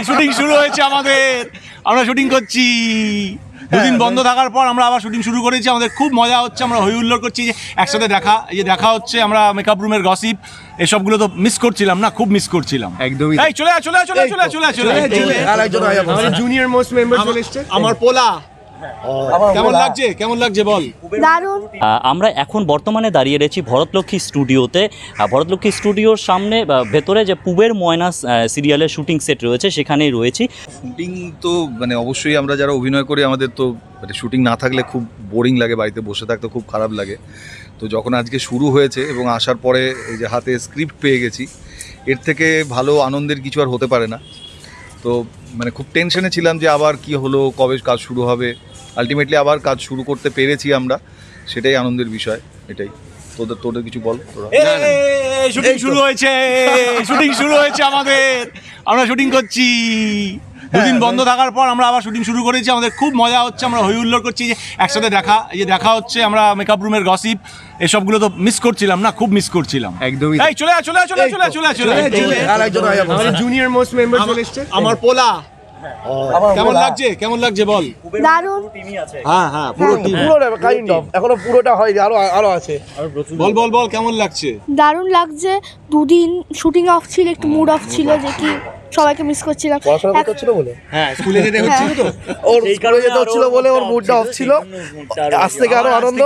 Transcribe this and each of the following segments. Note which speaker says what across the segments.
Speaker 1: Shooting শুরু হয়েছে আমাদের, আমরা শুটিং করছি। দুদিন বন্ধ থাকার পর আমরা আবার শুটিং শুরু করেছি। আমাদের খুব মজা হচ্ছে, আমরা হই হুল্লোড় করছি যে একসাথে দেখা, এই যে দেখা হচ্ছে, আমরা মেকআপ রুমের গসিপ এসবগুলো তো মিস করছিলাম না, খুব মিস করছিলাম।
Speaker 2: একদমই
Speaker 1: এই চলে
Speaker 2: আর একজন আমাদের জুনিয়র মোস্ট মেম্বার চলে এসেছে,
Speaker 1: আমার পোলা। কেমন লাগছে বল?
Speaker 3: দারুণ।
Speaker 4: আমরা এখন বর্তমানে দাঁড়িয়ে রয়েছি ভরতলক্ষ্মী স্টুডিওতে। ভরতলক্ষ্মী স্টুডিওর সামনে ভেতরে যে পুবের ময়না সিরিয়ালের শুটিং সেট রয়েছে সেখানেই রয়েছি।
Speaker 5: শুটিং তো মানে অবশ্যই আমরা যারা অভিনয় করি আমাদের তো মানে শুটিং না থাকলে খুব বোরিং লাগে, বাড়িতে বসে থাকতে খুব খারাপ লাগে। তো যখন আজকে শুরু হয়েছে এবং আসার পরে এই যে হাতে স্ক্রিপ্ট পেয়ে গেছি, এর থেকে ভালো আনন্দের কিছু আর হতে পারে না। তো মানে খুব টেনশনে ছিলাম যে আবার কি হলো, কবে কাজ শুরু হবে। আলটিমেটলি আবার কাজ শুরু করতে পেরেছি আমরা, সেটাই আনন্দের বিষয়। এটাই। তোদের কিছু বল।
Speaker 1: শুটিং শুরু হয়েছে আমাদের, আমরা শুটিং করছি। দুদিন বন্ধ থাকার পর আমরা আবার শুটিং শুরু করেছি। আমাদের খুব মজা হচ্ছে, আমরা হই হুল্লোড় করছি যে একসাথে দেখা, এই যে দেখা হচ্ছে, আমরা মেকআপ রুমের গসিপ এসবগুলো তো মিস করছিলাম না, খুব মিস করছিলাম।
Speaker 2: একদমই।
Speaker 1: এই চলে
Speaker 2: আর একজন আমাদের জুনিয়র মোস্ট মেম্বার চলে এসেছে,
Speaker 1: আমার পোলা। কেমন লাগছে বল?
Speaker 3: দারুণ।
Speaker 1: হ্যাঁ পুরো টিম,
Speaker 2: এখনো পুরোটা হয়নি, আরো আছে।
Speaker 1: বল কেমন লাগছে?
Speaker 3: দারুণ লাগছে। দুদিন শুটিং অফ ছিল, একটু মুড অফ ছিল যে কি সবাইকে মিস করছিলাম।
Speaker 2: পড়াশোনা করতে হচ্ছিল বলে,
Speaker 1: হ্যাঁ স্কুলে যেতে হচ্ছিল তো,
Speaker 2: ওর স্কুলে যেতে হচ্ছিল বলে ওর মুডটা অফ ছিল। আজ থেকে আরো আনন্দ।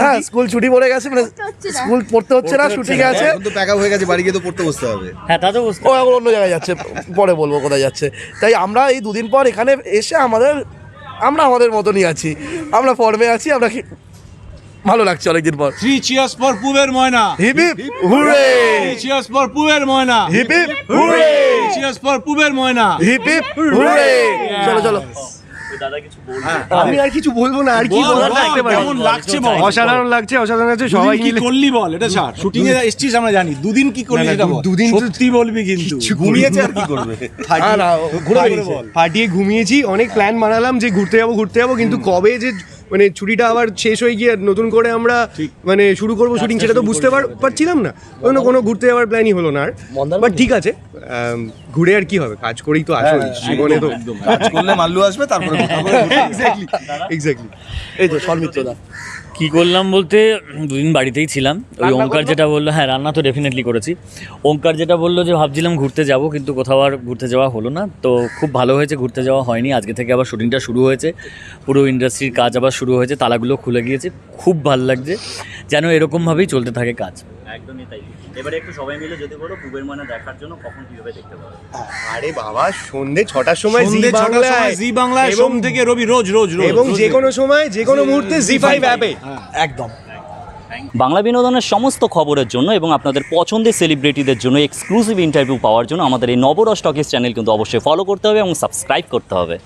Speaker 2: হ্যাঁ, স্কুল ছুটি পড়ে গেছে, মানে স্কুল পড়তে হচ্ছে না, শুটিং আছে।
Speaker 5: এখন তো প্যাকআপ হয়ে গেছে, বাড়ি গিয়ে তো পড়তে বসতে হবে।
Speaker 4: হ্যাঁ, তা তো বুঝতে।
Speaker 2: ও এখন অন্য জায়গায় যাচ্ছে, পরে বলবো কোথায় যাচ্ছে। তাই আমরা এই দুদিন পর এখানে এসে আমরা আমাদের মতনই আছি, আমরা ফর্মে আছি, আমরা ভালো লাগছে অনেকদিন পর।
Speaker 1: 3 cheers for পুবের ময়না।
Speaker 2: Hip hip hurray!
Speaker 1: 3 cheers for পুবের ময়না।
Speaker 2: Hip hip hurray!
Speaker 1: 3 cheers for পুবের ময়না।
Speaker 2: Hip hip hurray! চলো আমি আর কিছু বলবো না, আর কি বলার থাকতে পারে।
Speaker 1: কেমন লাগছে বল?
Speaker 2: অসাধারণ লাগছে সবাই
Speaker 1: কি
Speaker 2: মিলে।
Speaker 1: করলি বল, এটা ছাড়। শুটিং এ এসেছিস আমরা জানি, দুদিন কি করলি
Speaker 2: না,
Speaker 1: সেটা বল।
Speaker 2: দুদিন তো
Speaker 1: সত্যি বলবি কিন্তু, ঘুমিয়েছে আর কি করবে?
Speaker 2: ফাটিয়ে ঘুমিয়েছি, অনেক প্ল্যান বানালাম যে ঘুরতে যাবো, কিন্তু কবে যে মানে ছুটিটা আবার শেষ হয়ে গিয়ে নতুন করে আমরা মানে শুরু করবো শুটিং, সেটা তো বুঝতে পারছিলাম না। কোনো ঘুরতে যাওয়ার প্ল্যানই হলো না আর। বাট ঠিক আছে, ঘুরে আর কি হবে, কাজ করেই তো আসল জীবনে। তো
Speaker 5: কাজ করলে মাল্লু আসবে, তারপরে
Speaker 2: এক্স্যাক্টলি। এই তো সন্মিত্রদা
Speaker 6: কী করলাম বলতে, দুদিন বাড়িতেই ছিলাম। ওই ওঙ্কার যেটা বললো, হ্যাঁ রান্না তো ডেফিনেটলি করেছি। ওঙ্কার যেটা বললো যে ভাবছিলাম ঘুরতে যাব, কিন্তু কোথাও আর ঘুরতে যাওয়া হলো না। তো খুব ভালো হয়েছে ঘুরতে যাওয়া হয়নি। আজকে থেকে আবার শুটিংটা শুরু হয়েছে, পুরো ইন্ডাস্ট্রির কাজ আবার শুরু হয়েছে, তালাগুলো খুলে গিয়েছে। খুব ভালো লাগছে, যেন এরকমভাবেই চলতে থাকে কাজ।
Speaker 4: একদমই তাই। এবারে একটু সবাই মিলে যদি বলো পুবের ময়না দেখার জন্য কখন কিভাবে দেখতে পারো?
Speaker 2: আরে বাবা, সন্ধ্যে 6টার সময়
Speaker 1: জি বাংলায়, সোম থেকে রবি রোজ
Speaker 2: এবং যে কোনো সময় যে কোনো মুহূর্তে জি5 অ্যাপে।
Speaker 1: একদম।
Speaker 4: বাংলা বিনোদনের সমস্ত খবরের জন্য এবং আপনাদের পছন্দের সেলিব্রিটিদের জন্য এক্সক্লুসিভ ইন্টারভিউ পাওয়ার জন্য আমাদের এই নবরস টকিজ চ্যানেল কিন্তু অবশ্যই ফলো করতে হবে এবং সাবস্ক্রাইব করতে হবে।